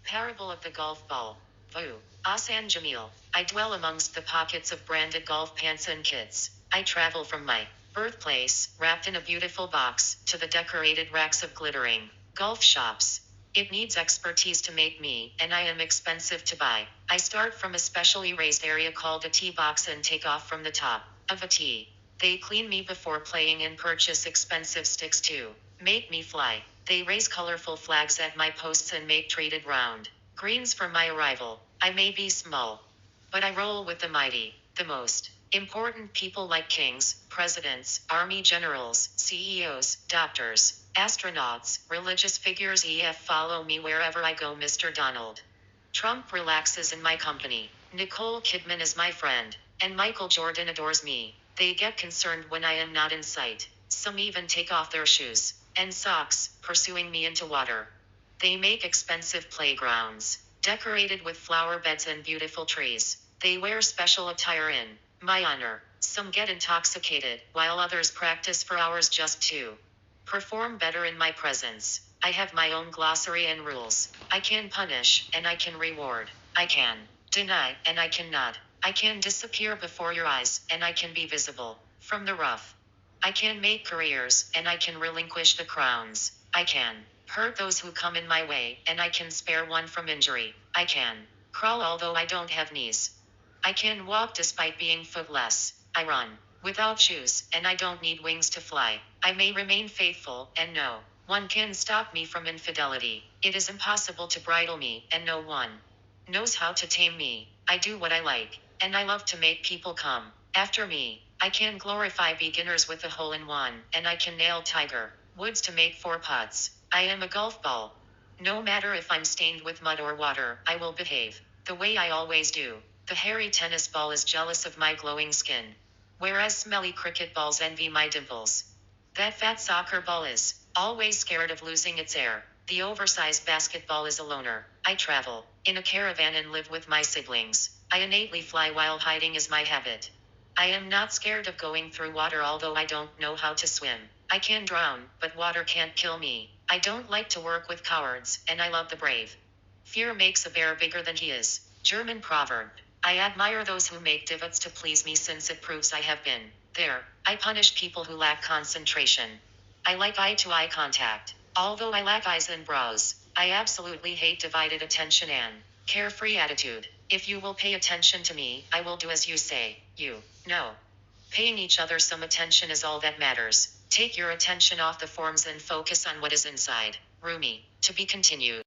Parable of the Golf Ball. Vu. Ahsan Jamil. I dwell amongst the pockets of branded golf pants and kits. I travel from my birthplace, wrapped in a beautiful box, to the decorated racks of glittering golf shops. It needs expertise to make me, and I am expensive to buy. I start from a specially raised area called a tee box and take off from the top of a tee. They clean me before playing and purchase expensive sticks to make me fly. They raise colorful flags at my posts and make treated round greens for my arrival. I may be small, but I roll with the mighty, the most important people like kings, presidents, army generals, CEOs, doctors, astronauts, religious figures. Follow me wherever I go. Mr. Donald Trump relaxes in my company. Nicole Kidman is my friend, and Michael Jordan adores me. They get concerned when I am not in sight. Some even take off their shoes and socks, pursuing me into water. They make expensive playgrounds, decorated with flower beds and beautiful trees. They wear special attire in my honor. Some get intoxicated, while others practice for hours just to perform better in my presence. I have my own glossary and rules. I can punish, and I can reward. I can deny, and I cannot. I can disappear before your eyes, and I can be visible from the rough. I can make careers, and I can relinquish the crowns. I can hurt those who come in my way, and I can spare one from injury. I can crawl although I don't have knees. I can walk despite being footless. I run without shoes, and I don't need wings to fly. I may remain faithful, and no one can stop me from infidelity. It is impossible to bridle me, and no one knows how to tame me. I do what I like, and I love to make people come after me. I can glorify beginners with a hole-in-one, and I can nail Tiger Woods to make 4 putts. I am a golf ball. No matter if I'm stained with mud or water, I will behave the way I always do. The hairy tennis ball is jealous of my glowing skin, whereas smelly cricket balls envy my dimples. That fat soccer ball is always scared of losing its air. The oversized basketball is a loner. I travel in a caravan and live with my siblings. I innately fly while hiding is my habit. I am not scared of going through water although I don't know how to swim. I can drown, but water can't kill me. I don't like to work with cowards, and I love the brave. Fear makes a bear bigger than he is. German proverb. I admire those who make divots to please me since it proves I have been there. I punish people who lack concentration. I like eye-to-eye contact, although I lack eyes and brows. I absolutely hate divided attention and carefree attitude. If you will pay attention to me, I will do as you say. You know. Paying each other some attention is all that matters. Take your attention off the forms and focus on what is inside. Rumi. To be continued.